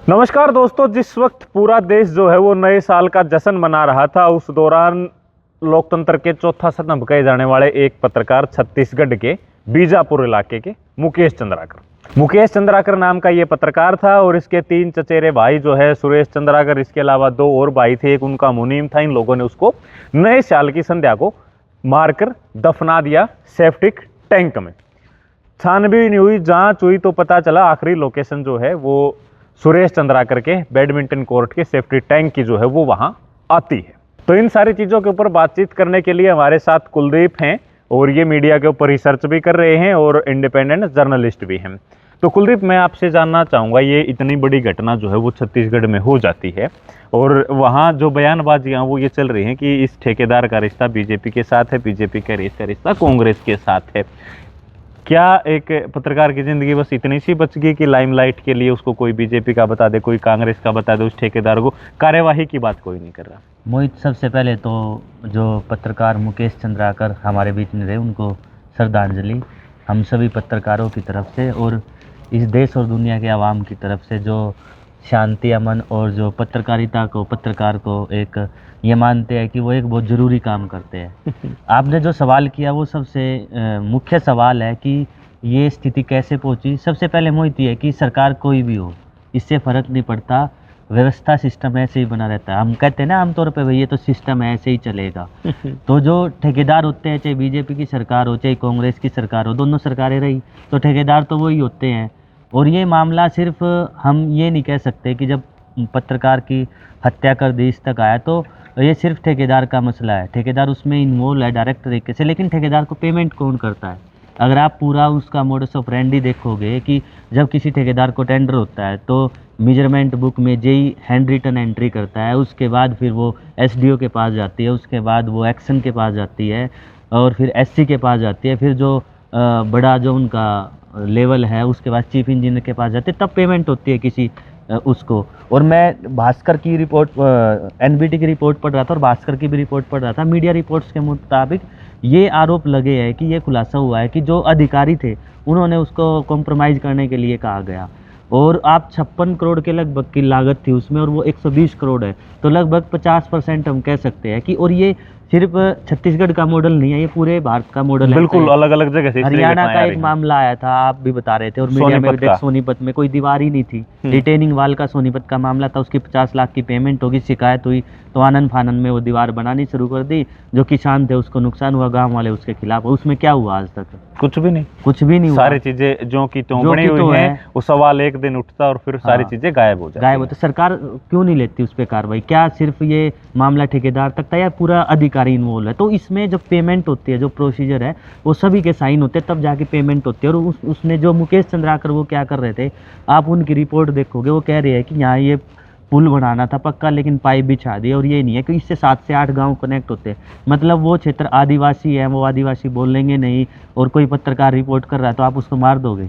नमस्कार दोस्तों, जिस वक्त पूरा देश जो है वो नए साल का जश्न मना रहा था, उस दौरान लोकतंत्र के चौथा स्तंभ कहे जाने वाले एक पत्रकार छत्तीसगढ़ के बीजापुर इलाके के मुकेश चंद्राकर नाम का ये पत्रकार था और इसके तीन चचेरे भाई जो है सुरेश चंद्राकर, इसके अलावा दो और भाई थे, एक उनका मुनीम था। इन लोगों ने उसको नए साल की संध्या को मारकर दफना दिया सेप्टिक टैंक में। छानबीन हुई, जांच हुई तो पता चला आखिरी लोकेशन जो है वो सुरेश चंद्राकर के बैडमिंटन कोर्ट के सेफ्टी टैंक की जो है वो वहां आती है। तो इन सारी चीज़ों के ऊपर बातचीत करने के लिए हमारे साथ कुलदीप हैं और ये मीडिया के ऊपर रिसर्च भी कर रहे हैं और इंडिपेंडेंट जर्नलिस्ट भी हैं। तो कुलदीप, मैं आपसे जानना चाहूँगा, ये इतनी बड़ी घटना जो है वो छत्तीसगढ़ में हो जाती है और वहाँ जो बयानबाजियाँ वो ये चल रही हैं कि इस ठेकेदार का रिश्ता बीजेपी के साथ है, बीजेपी का रिश्ता कांग्रेस के साथ है। क्या एक पत्रकार की जिंदगी बस इतनी सी बच गई कि लाइमलाइट के लिए उसको कोई बीजेपी का बता दे, कोई कांग्रेस का बता दे, उस ठेकेदार को कार्यवाही की बात कोई नहीं कर रहा? मोहित, सबसे पहले तो जो पत्रकार मुकेश चंद्राकर हमारे बीच में रहे उनको श्रद्धांजलि हम सभी पत्रकारों की तरफ से और इस देश और दुनिया के आवाम की तरफ से, जो शांति, अमन और जो पत्रकार को एक ये मानते हैं कि वो एक बहुत ज़रूरी काम करते हैं। आपने जो सवाल किया वो सबसे मुख्य सवाल है कि ये स्थिति कैसे पहुंची। सबसे पहले मोहित ये है कि सरकार कोई भी हो, इससे फ़र्क नहीं पड़ता, व्यवस्था सिस्टम ऐसे ही बना रहता है। हम कहते हैं ना आमतौर पे भाई ये तो सिस्टम है, ऐसे ही चलेगा। तो जो ठेकेदार होते हैं, चाहे बीजेपी की सरकार हो चाहे कांग्रेस की सरकार हो, दोनों सरकारें रही तो ठेकेदार तो वही होते हैं। और ये मामला सिर्फ हम ये नहीं कह सकते कि जब पत्रकार की हत्या कर दी इस तक आया तो ये सिर्फ ठेकेदार का मसला है। ठेकेदार उसमें इन्वॉल्व है डायरेक्ट तरीके से, लेकिन ठेकेदार को पेमेंट कौन करता है? अगर आप पूरा उसका मोडस ऑपरेंडी देखोगे कि जब किसी ठेकेदार को टेंडर होता है तो मेजरमेंट बुक में जेई हैंड रिटन एंट्री करता है, उसके बाद फिर वो एसडीओ के पास जाती है, उसके बाद वो एक्शन के पास जाती है और फिर एससी के पास जाती है, फिर जो बड़ा जो उनका लेवल है उसके बाद चीफ इंजीनियर के पास जाते, तब पेमेंट होती है किसी उसको। और मैं भास्कर की रिपोर्ट, एनबीटी की रिपोर्ट पढ़ रहा था और भास्कर की भी रिपोर्ट पढ़ रहा था। मीडिया रिपोर्ट्स के मुताबिक ये आरोप लगे हैं कि ये खुलासा हुआ है कि जो अधिकारी थे उन्होंने उसको कॉम्प्रोमाइज़ करने के लिए कहा गया और आप 56 करोड़ के लगभग की लागत थी उसमें और वो 120 करोड़ है, तो लगभग 50% हम कह सकते हैं कि, और ये सिर्फ छत्तीसगढ़ का मॉडल नहीं है, ये पूरे भारत का मॉडल है। बिल्कुल अलग अलग जगह से। हरियाणा का एक मामला आया था, आप भी बता रहे थे, और मीडिया में भी सोनीपत में कोई दीवार ही नहीं थी, रिटेनिंग वाल का सोनीपत का मामला था, उसकी 50 लाख की पेमेंट होगी, शिकायत हुई तो आनंद फानन में वो दीवार बनानी शुरू कर दी, जो किसान थे उसको नुकसान हुआ, गांव वाले उसके खिलाफ। उसमें क्या हुआ? आज तक कुछ भी नहीं हुआ। सारी चीजें जो की तो बनी हुई हैं, वो सवाल एक दिन उठता और फिर सारी चीजें गायब हो जाती। सरकार क्यों नहीं लेती उस पर कार्रवाई? क्या सिर्फ ये मामला ठेकेदार तक था या पूरा अधिकारी इन्वॉल्व है? तो इसमें जो पेमेंट होती है, जो प्रोसीजर है, वो सभी के साइन होते हैं, तब जाके पेमेंट होती है। और उसने जो मुकेश चंद्राकर वो क्या कर रहे थे, आप उनकी रिपोर्ट देखोगे, वो कह रहे हैं कि यहाँ ये पुल बनाना था पक्का, लेकिन पाइप बिछा दी। और ये नहीं है कि इससे 7 से 8 गांव कनेक्ट होते हैं, मतलब वो क्षेत्र आदिवासी है, वो आदिवासी बोलेंगे नहीं, और कोई पत्रकार रिपोर्ट कर रहा है तो आप उसको मार दोगे?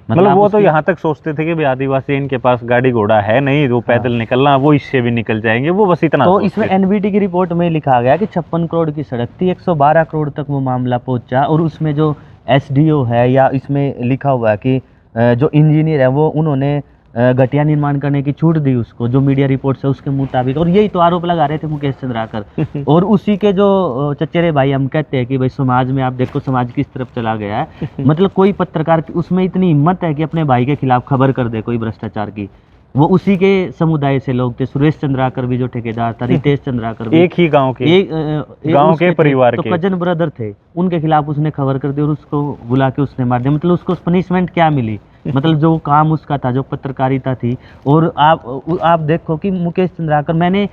मतलब वो तो यहाँ तक सोचते थे कि भाई आदिवासी इनके पास गाड़ी घोड़ा है नहीं, वो पैदल निकलना, वो इससे भी निकल जाएंगे, वो बस इतना। तो इसमें एनबीटी की रिपोर्ट में लिखा गया कि 56 करोड़ की सड़क थी, 112 करोड़ तक वो मामला पहुंचा। और उसमें जो एसडीओ है, या इसमें लिखा हुआ है कि जो इंजीनियर है वो उन्होंने घटिया निर्माण करने की छूट दी उसको, जो मीडिया रिपोर्ट्स है उसके मुताबिक। और यही तो आरोप लगा रहे थे मुकेश चंद्राकर। और उसी के जो चचेरे भाई, हम कहते हैं कि भाई समाज में आप देखो समाज किस तरफ चला गया है। मतलब कोई पत्रकार की उसमें इतनी हिम्मत है कि अपने भाई के खिलाफ खबर कर दे कोई भ्रष्टाचार की। वो उसी के समुदाय से लोग थे, सुरेश चंद्राकर भी जो ठेकेदार था, रितेश चंद्राकर भी एक ही गांव के, गांव के परिवार के, तो कजन ब्रदर थे, उनके खिलाफ उसने खबर कर दी और उसको बुला के उसने मार दिया। मतलब उसको पनिशमेंट क्या मिली? मतलब जो काम उसका था, जो पत्रकारिता थी। और आप देखो कि मुकेश चंद्राकर, मैंने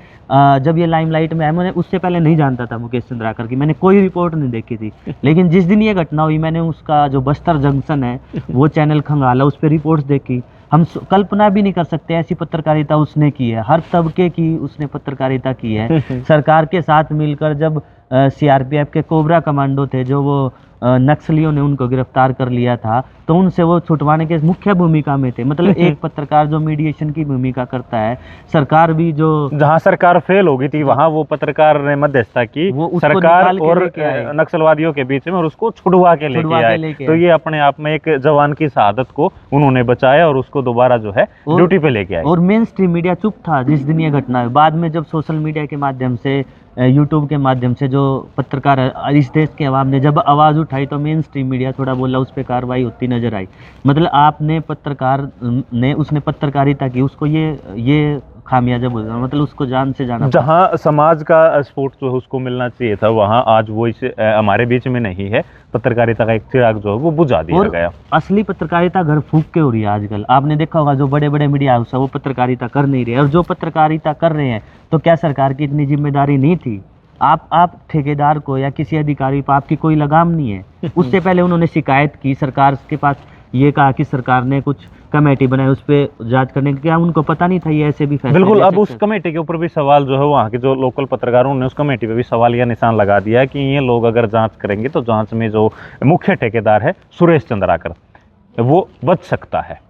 जब ये लाइमलाइट में आया, मैंने उससे पहले नहीं जानता था मुकेश चंद्राकर की, मैंने कोई रिपोर्ट नहीं देखी थी। लेकिन जिस दिन ये घटना हुई, मैंने उसका जो बस्तर जंक्शन है वो चैनल खंगाला, उस पर रिपोर्ट्स देखी। हम कल्पना भी नहीं कर सकते ऐसी पत्रकारिता उसने की है, हर तबके की उसने पत्रकारिता की है। सरकार के साथ मिलकर जब सीआरपीएफ के कोबरा कमांडो थे, जो वो नक्सलियों ने उनको गिरफ्तार कर लिया था, तो उनसे वो छुटवाने के मुख्य भूमिका में थे। मतलब एक पत्रकार जो मीडिएशन की भूमिका करता है, सरकार भी जो जहां सरकार फेल हो गई थी वहां वो पत्रकार ने मध्यस्थता की वो उसको सरकार निकाल के और लेके आए। नक्सलवादियों के बीच में, और उसको छुड़वा के लेके आए। तो ये अपने आप में एक जवान की शहादत को उन्होंने बचाया और उसको दोबारा जो है ड्यूटी पे लेके आए। और मेन स्ट्रीम मीडिया चुप था जिस दिन ये घटना हुई। बाद में जब सोशल मीडिया के माध्यम से, यूट्यूब के माध्यम से जो पत्रकार इस देश के अवाम ने जब आवाज़ उठाई, तो मेन स्ट्रीम मीडिया थोड़ा बोला, उस पर कार्रवाई होती नजर आई। मतलब आपने पत्रकार ने, उसने पत्रकारिता की, उसको ये खामियाजा बोल रहा, मतलब उसको जान से जाना। जहां समाज का सपोर्ट जो है उसको मिलना चाहिए था, वहां आज वो इस हमारे बीच में नहीं है। पत्रकारिता का एक चिराग जो है वो बुझा दिया गया। असली पत्रकारिता घर फूंक के हो रही है आजकल। आपने देखा होगा जो बड़े बड़े मीडिया हाउस है वो पत्रकारिता कर नहीं रहे, और जो पत्रकारिता कर रहे हैं तो क्या सरकार की इतनी जिम्मेदारी नहीं थी? आप ठेकेदार को या किसी अधिकारी पर आपकी कोई लगाम नहीं है। उससे पहले उन्होंने शिकायत की सरकार के पास, ये कहा कि सरकार ने कुछ कमेटी बनाई उस पर जांच करने की, क्या उनको पता नहीं था ये ऐसे भी फैसले? बिल्कुल। अब उस कमेटी के ऊपर भी सवाल जो है, वहाँ के जो लोकल पत्रकारों ने उस कमेटी पे भी सवाल या निशान लगा दिया कि ये लोग अगर जांच करेंगे तो जांच में जो मुख्य ठेकेदार है सुरेश चंद्राकर, वो बच सकता है।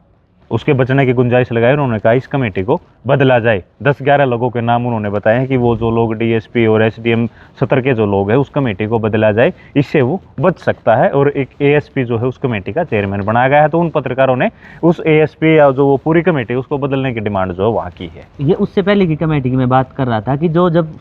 उसके बचने की गुंजाइश लगाई। उन्होंने कहा इस कमेटी को बदला जाए। 10-11 लोगों के नाम उन्होंने बताए हैं कि वो जो लोग डीएसपी और एसडीएम सत्र के जो लोग हैं उस कमेटी को बदला जाए, इससे वो बच सकता है। और एक एएसपी जो है उस कमेटी का चेयरमैन बनाया गया है। तो उन पत्रकारों ने उस एएसपी या जो वो पूरी कमेटी उसको बदलने की डिमांड जो है वहाँ की है। ये उससे पहले की कमेटी की मैं बात कर रहा था कि जो जब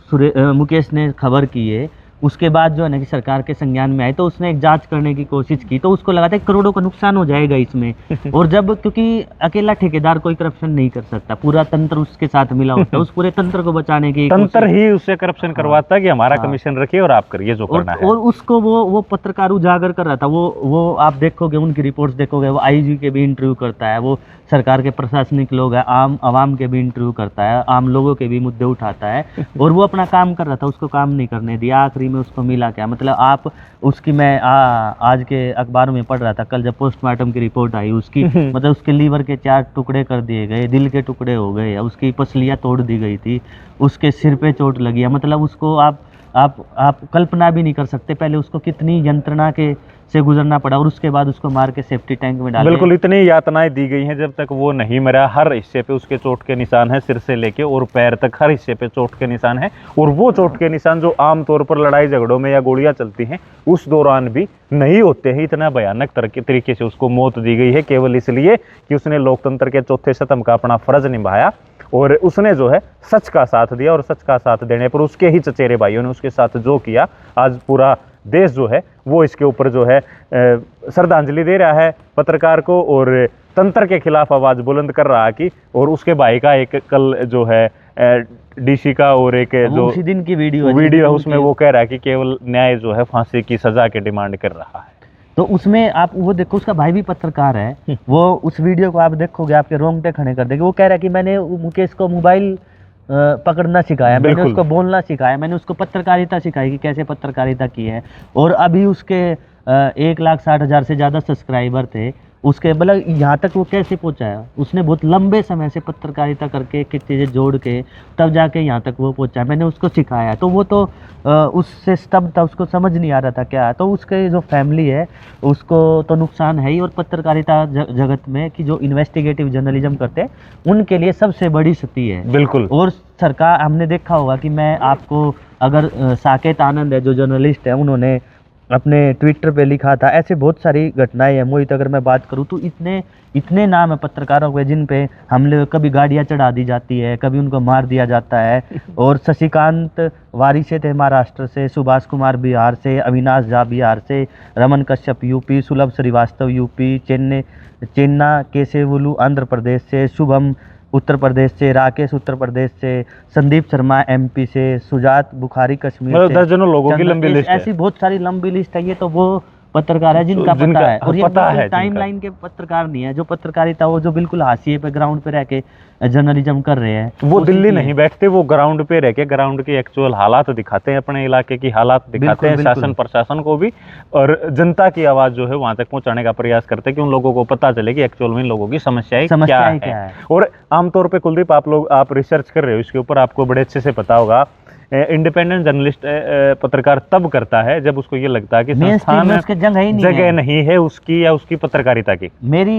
मुकेश ने खबर की है, उसके बाद जो है ना कि सरकार के संज्ञान में आए, तो उसने एक जांच करने की कोशिश की, तो उसको लगा था करोड़ों का नुकसान हो जाएगा इसमें। और जब, क्योंकि अकेला ठेकेदार कोई करप्शन नहीं कर सकता, पूरा तंत्र उसके साथ मिला होता है, उस पूरे तंत्र को बचाने की तंत्र ही उससे करप्शन करवाता है कि हमारा कमीशन रखिए और आप करिए जो करना है। और उसको वो पत्रकार उजागर कर रहा था। वो आप देखोगे, उनकी रिपोर्ट्स देखोगे, वो आईजी के भी इंटरव्यू करता है, वो सरकार के प्रशासनिक लोग हैं, आवाम के भी इंटरव्यू करता है, आम लोगों के भी मुद्दे उठाता है। और वो अपना काम कर रहा था, उसको काम नहीं करने दिया। आखिरी में उसको मिला क्या? मतलब आप उसकी, मैं आज के अखबार में पढ़ रहा था कल, जब पोस्टमार्टम की रिपोर्ट आई उसकी, मतलब उसके लीवर के 4 टुकड़े कर दिए गए, दिल के टुकड़े हो गए, उसकी पसलियाँ तोड़ दी गई थी, उसके सिर पे चोट लगी है। मतलब उसको आप कल्पना भी नहीं कर सकते पहले उसको कितनी यंत्रणा के से गुजरना पड़ा, और उसके बाद उसको मार के सेफ्टी टैंक में डाला। बिल्कुल, इतनी यातनाएं दी गई हैं जब तक वो नहीं मरा। हर हिस्से पे उसके चोट के निशान है, सिर से लेके और पैर तक हर हिस्से पे चोट के निशान है। और वो चोट के निशान जो आमतौर पर लड़ाई झगड़ों में या गोलियां चलती हैं उस दौरान भी नहीं होते हैं। इतना भयानक तरीके से उसको मौत दी गई है केवल इसलिए कि उसने लोकतंत्र के चौथे स्तंभ का अपना फर्ज निभाया, और उसने जो है सच का साथ दिया। और सच का साथ देने पर उसके ही चचेरे भाइयों ने उसके साथ जो किया, आज पूरा देश जो है वो इसके ऊपर जो है श्रद्धांजलि दे रहा है पत्रकार को, और तंत्र के खिलाफ आवाज बुलंद कर रहा है कि। और उसके भाई का एक कल जो है डीसी का और एक जो उसी दिन की वीडियो है उसमें वो कह रहा है कि केवल न्याय जो है फांसी की सजा की डिमांड कर रहा है। तो उसमें आप वो देखो, उसका भाई भी पत्रकार है, वो उस वीडियो को आप देखोगे आपके रोंगटे खड़े कर देंगे। वो कह रहा है कि मैंने मुकेश को मोबाइल पकड़ना सिखाया, मैंने उसको बोलना सिखाया, मैंने उसको पत्रकारिता सिखाई कि कैसे पत्रकारिता की है। और अभी उसके 1,60,000 से ज़्यादा सब्सक्राइबर थे उसके। मतलब यहाँ तक वो कैसे पहुँचा है? उसने बहुत लंबे समय से पत्रकारिता करके एक चीज़ें जोड़ के तब जाके यहाँ तक वो पहुँचा। मैंने उसको सिखाया, तो वो तो उससे स्तब्ध था, उसको समझ नहीं आ रहा था क्या। तो उसके जो फैमिली है उसको तो नुकसान है ही, और पत्रकारिता जगत में कि जो इन्वेस्टिगेटिव जर्नलिज्म करते हैं उनके लिए सबसे बड़ी क्षति है। बिल्कुल। और सरकार, हमने देखा होगा कि मैं आपको अगर साकेत आनंद है जो जर्नलिस्ट है, उन्होंने अपने ट्विटर पे लिखा था, ऐसे बहुत सारी घटनाएं हैं मोहित। अगर मैं बात करूं तो इतने नाम है पत्रकारों के जिन पे हमले, कभी गाड़ियां चढ़ा दी जाती है, कभी उनको मार दिया जाता है। और शशिकांत वारिसे थे महाराष्ट्र से, सुभाष कुमार बिहार से, अविनाश झा बिहार से, रमन कश्यप यूपी, सुलभ श्रीवास्तव यूपी, चेन्ना केसेवुलू आंध्र प्रदेश से, शुभम उत्तर प्रदेश से, राकेश उत्तर प्रदेश से, संदीप शर्मा एमपी से, सुजात बुखारी कश्मीर से, दर्जनों लोगों की लंबी लिस्ट है। ऐसी बहुत सारी लंबी लिस्ट है। ये तो वो पत्रकार है जिनका पता है, और ये टाइम लाइन के पत्रकार नहीं है। जो पत्रकारिता वो जो बिल्कुल हाशिए पे ग्राउंड पे रह के जर्नलिज्म कर रहे हैं, वो दिल्ली नहीं बैठते, वो ग्राउंड पे रह के ग्राउंड के एक्चुअल हालात दिखाते हैं, अपने इलाके की हालात दिखाते हैं, शासन प्रशासन को भी, और जनता की आवाज जो है वहां तक पहुंचाने का प्रयास करते हैं कि उन लोगों को पता चले कि एक्चुअल में इन लोगों की समस्याएं क्या है। और आमतौर पर कुलदीप आप रिसर्च कर रहे हो इसके ऊपर, आपको बड़े अच्छे से पता होगा इंडिपेंडेंट जर्नलिस्ट पत्रकार तब करता है जब उसको ये लगता है कि मेन स्ट्रीम संस्थान में उसके जगह ही नहीं है। जगह नहीं है उसकी या उसकी पत्रकारिता की।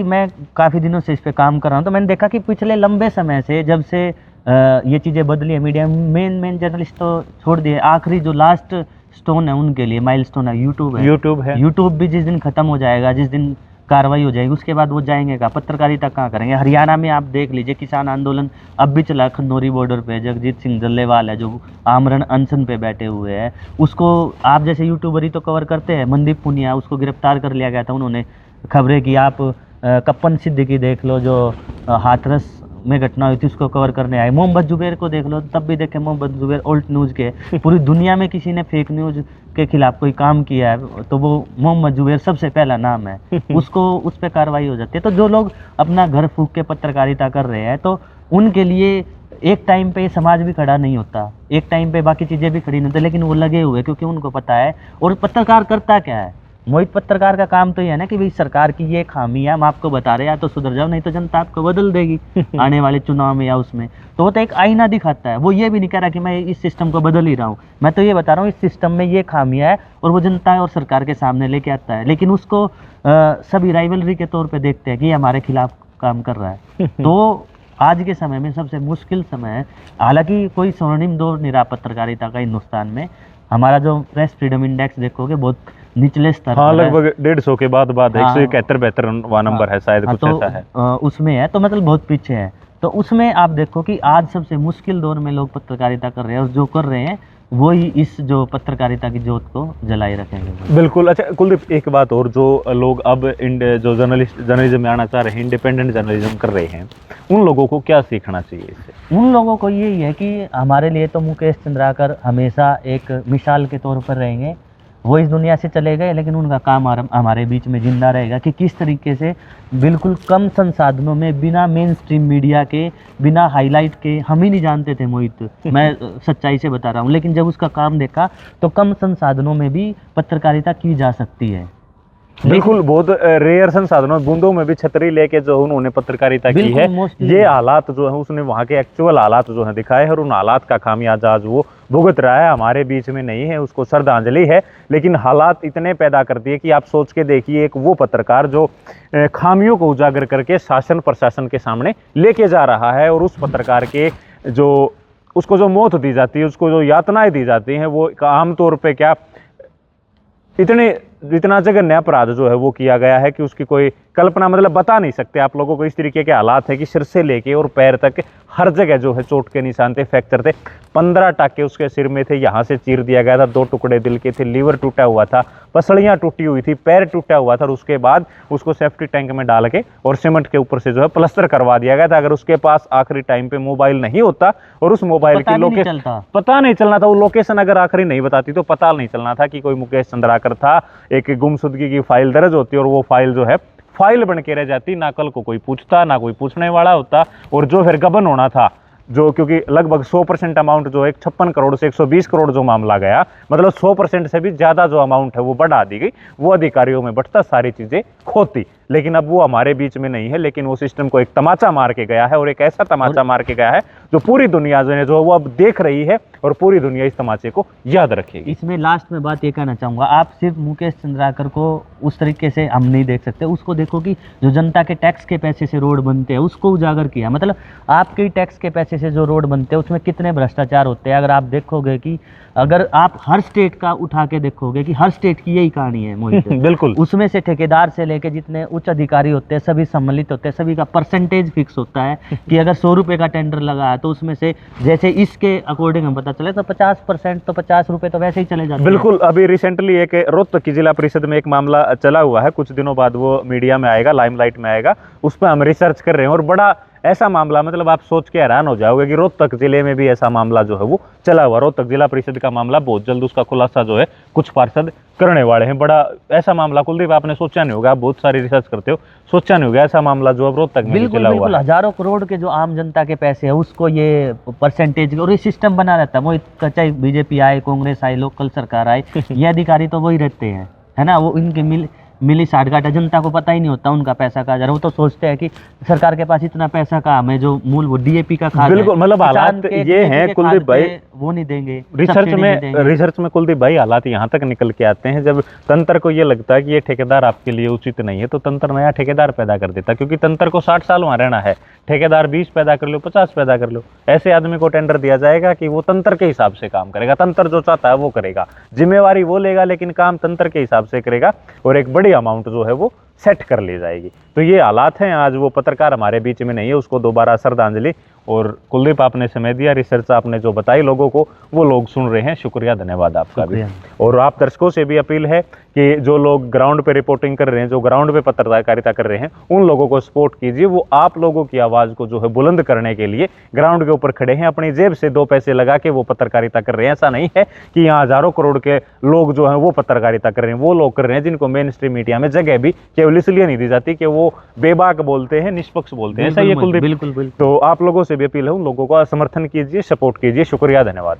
मैं काफ़ी दिनों से इस पे काम कर रहा हूँ, तो मैंने देखा कि पिछले लंबे समय से जब से ये चीज़ें बदली है, मीडिया मेन जर्नलिस्ट तो छोड़ दिए, आखिरी जो लास्ट स्टोन है उनके लिए, माइलस्टोन है यूट्यूब है। यूट्यूब भी जिस दिन ख़त्म हो जाएगा, जिस दिन कार्रवाई हो जाएगी, उसके बाद वो जाएंगे कहाँ, पत्रकारिता कहाँ करेंगे। हरियाणा में आप देख लीजिए, किसान आंदोलन अब भी चला, खन्नौरी बॉर्डर पे जगजीत सिंह डल्लेवाल है जो आमरण अनशन पे बैठे हुए हैं, उसको आप जैसे यूट्यूबर ही तो कवर करते हैं। मनदीप पुनिया, उसको गिरफ्तार कर लिया गया था, उन्होंने खबरें की। आप कप्पन सिद्दीकी देख लो, जो हाथरस में घटना हुई थी उसको कवर करने आए। मोहम्मद जुबैर को देख लो, तब भी देखे मोहम्मद जुबैर ओल्ट न्यूज़ के, पूरी दुनिया में किसी ने फेक न्यूज़ के खिलाफ कोई काम किया है तो वो मोहम्मद जुबैर सबसे पहला नाम है, उसको उस पर कार्रवाई हो जाती है। तो जो लोग अपना घर फूंक के पत्रकारिता कर रहे हैं, तो उनके लिए एक टाइम पे समाज भी खड़ा नहीं होता, एक टाइम पे बाकी चीज़ें भी खड़ी नहीं होती, लेकिन वो लगे हुए क्योंकि उनको पता है। और पत्रकार करता क्या है मोहित, पत्रकार का काम तो ये है ना कि भाई सरकार की ये खामी है, हम आपको बता रहे हैं, या तो सुधर जाओ, नहीं तो जनता आपको बदल देगी आने वाले चुनाव में या उसमें। तो वो तो एक आईना दिखाता है, वो ये भी नहीं कह रहा कि मैं इस सिस्टम को बदल ही रहा हूँ, मैं तो ये बता रहा हूँ इस सिस्टम में ये खामियां है, और वो जनता और सरकार के सामने लेके आता है। लेकिन उसको सभी राइवलरी के तौर पर देखते हैं कि ये हमारे खिलाफ काम कर रहा है। तो आज के समय में सबसे मुश्किल समय है। हालांकि कोई स्वर्णिम दौर नहीं रहा पत्रकारिता का हिंदुस्तान में। हमारा जो प्रेस फ्रीडम इंडेक्स देखोगे बहुत निचले स्तर हाँ, पर है। लगभग 150 के बाद 171-72वां नंबर है शायद, कुछ तो ऐसा है। उसमें है, तो मतलब बहुत पीछे है। तो उसमें आप देखो कि आज सबसे मुश्किल दौर में लोग पत्रकारिता कर रहे हैं, और जो कर रहे हैं वो ही इस जो पत्रकारिता की जोत को जलाए रखेंगे। बिल्कुल। अच्छा कुलदीप, एक बात और, जो लोग अब जो जर्नलिज्म में आना चाह रहे हैं, इंडिपेंडेंट जर्नलिज्म कर रहे हैं, उन लोगों को क्या सीखना चाहिए इससे? उन लोगों को यही है कि हमारे लिए तो मुकेश चंद्राकर हमेशा एक मिसाल के तौर पर रहेंगे। वो इस दुनिया से चले गए, लेकिन उनका काम हमारे बीच में जिंदा रहेगा कि किस तरीके से बिल्कुल कम संसाधनों में, बिना मेन स्ट्रीम मीडिया के, बिना हाईलाइट के, हम ही नहीं जानते थे मोहित, मैं सच्चाई से बता रहा हूँ, लेकिन जब उसका काम देखा तो कम संसाधनों में भी पत्रकारिता की जा सकती है। बिल्कुल, बहुत रेयर संसाधनों, बूंदों में भी छतरी लेके जो उन्होंने पत्रकारिता की है। ये हालात जो है उसने वहाँ के एक्चुअल हालात जो है दिखाए हैं, और उन हालात का खामियाजा आज वो भुगत रहा है, हमारे बीच में नहीं है, उसको श्रद्धांजलि है। लेकिन हालात इतने पैदा कर दिए कि आप सोच के देखिए, एक वो पत्रकार जो खामियों को उजागर करके शासन प्रशासन के सामने लेके जा रहा है, और उस पत्रकार के जो उसको जो मौत दी जाती है, उसको जो यातनाएं दी जाती हैं, वो आमतौर पर क्या इतना जघन्य अपराध जो है वो किया गया है कि उसकी कोई कल्पना, मतलब बता नहीं सकते आप लोगों को। इस तरीके के हालात है कि सिर से लेके और पैर तक हर जगह जो है चोट के निशान थे, फ्रैक्चर थे, 15 टाके उसके सिर में थे, यहाँ से चीर दिया गया था, 2 टुकड़े दिल के थे, लीवर टूटा हुआ था, पसलियाँ टूटी हुई थी, पैर टूटा हुआ था, और उसके बाद उसको सेफ्टी टैंक में डाल के और सीमेंट के ऊपर से जो है प्लास्टर करवा दिया गया था। अगर उसके पास आखिरी टाइम पे मोबाइल नहीं होता और उस मोबाइल की लोकेशन पता नहीं चलना था, वो लोकेशन अगर आखिरी नहीं बताती तो पता नहीं चलना था कि कोई मुकेश चंद्राकर था। एक गुमशुदगी की फाइल दर्ज होती और वो फाइल जो है फाइल बन के रह जाती, ना कल को कोई पूछता, ना कोई पूछने वाला होता। और जो फिर गबन होना था, जो क्योंकि लगभग 100% अमाउंट जो 56 करोड़ से 120 करोड़ जो मामला गया, मतलब 100% से भी ज़्यादा जो अमाउंट है वो बढ़ा दी गई, वो अधिकारियों में बढ़ता, सारी चीज़ें खोती। लेकिन अब वो हमारे बीच में नहीं है, लेकिन वो सिस्टम को एक तमाचा मार के गया है, और एक ऐसा तमाचा मार के गया है जो पूरी दुनिया जो है जो वो अब देख रही है, और पूरी दुनिया इस तमाचे को याद रखेगी। इसमें लास्ट में बात ये कहना चाहूँगा, आप सिर्फ मुकेश चंद्राकर को उस तरीके से हम नहीं देख सकते, उसको देखो कि जो जनता के टैक्स के पैसे से रोड बनते हैं उसको उजागर किया। मतलब आपके टैक्स के पैसे से जो रोड बनते हैं उसमें कितने भ्रष्टाचार होते हैं। अगर आप देखोगे कि अगर आप हर स्टेट का उठा के देखोगे कि हर स्टेट की यही कहानी है मोहित बिल्कुल, उसमें से ठेकेदार से लेके जितने उच्च अधिकारी होते हैं सभी सम्मिलित होते हैं, सभी का परसेंटेज फिक्स होता है कि अगर 100 रुपये का टेंडर लगा है तो उसमें से जैसे इसके अकॉर्डिंग हम पता चले तो 50% तो 50 रुपये तो वैसे ही चले जाते हैं। बिल्कुल। अभी रिसेंटली एक रोहतक की जिला परिषद में एक मामला चला हुआ है, कुछ दिनों बाद वो मीडिया में आएगा, लाइमलाइट में आएगा, उस पर हम रिसर्च कर रहे हैं। और बड़ा ऐसा मामला, मतलब आप सोच के हैरान हो जाओगे कि रोहतक जिले में भी ऐसा मामला जो है वो चला हुआ। रोहतक जिला परिषद का मामला, बहुत जल्द उसका खुलासा जो है कुछ पार्षद करने वाले हैं। बड़ा ऐसा मामला कुलदीप आपने सोचा नहीं होगा, आप बहुत सारी रिसर्च करते हो, सोचा नहीं होगा ऐसा मामला जो अब रोहतक में चला हुआ है। हजारों करोड़ के जो आम जनता के पैसे है उसको ये परसेंटेज और ये सिस्टम बना रहता है। वो चाहे बीजेपी आए, कांग्रेस आए, लोकल सरकार आए, ये अधिकारी तो वही रहते हैं, है ना। वो इनके मिली साठ गांठ, जनता को पता ही नहीं होता उनका पैसा कहाँ जा रहा है। वो तो सोचते हैं कि सरकार के पास इतना पैसा कहाँ, हमें जो मूल वो डीएपी का खाद, बिल्कुल, मतलब हालात ये हैं कुलदीप भाई, वो नहीं देंगे, रिसर्च सब्सिडी नहीं देंगे। में कुलदीप भाई हालात यहाँ तक निकल के आते हैं, जब तंत्र को ये लगता है कि ये ठेकेदार आपके लिए उचित नहीं है तो तंत्र नया ठेकेदार पैदा कर देता है, क्योंकि तंत्र को 60 साल वहाँ रहना है। ठेकेदार 20 पैदा कर लो, 50 पैदा कर लो, ऐसे आदमी को टेंडर दिया जाएगा कि वो तंत्र के हिसाब से काम करेगा, तंत्र जो चाहता है वो करेगा, जिम्मेवारी वो लेगा लेकिन काम तंत्र के हिसाब से करेगा, और एक बड़ी अमाउंट जो है वो सेट कर ली जाएगी। तो ये हालात हैं। आज वो पत्रकार हमारे बीच में नहीं है, उसको दोबारा श्रद्धांजलि। और कुलदीप आपने समय दिया, रिसर्च आपने जो बताई लोगों को वो लोग सुन रहे हैं, शुक्रिया, धन्यवाद आपका भी। और आप दर्शकों से भी अपील है कि जो लोग ग्राउंड पे रिपोर्टिंग कर रहे हैं, जो ग्राउंड पे पत्रकारिता कर रहे हैं, उन लोगों को सपोर्ट कीजिए। वो आप लोगों की आवाज़ को जो है बुलंद करने के लिए ग्राउंड के ऊपर खड़े हैं, अपनी जेब से 2 पैसे लगा के वो पत्रकारिता कर रहे हैं। ऐसा नहीं है कि यहाँ हजारों करोड़ के लोग जो हैं वो पत्रकारिता कर रहे हैं, वो लोग कर रहे हैं जिनको मेन स्ट्रीम मीडिया में जगह भी केवल इसलिए नहीं दी जाती कि वो बेबाक बोलते हैं, निष्पक्ष बोलते हैं। ऐसा ही है कुलदीप। बिल्कुल बिल्कुल। तो आप लोगों से भी अपील है, उन लोगों का समर्थन कीजिए, सपोर्ट कीजिए। शुक्रिया, धन्यवाद।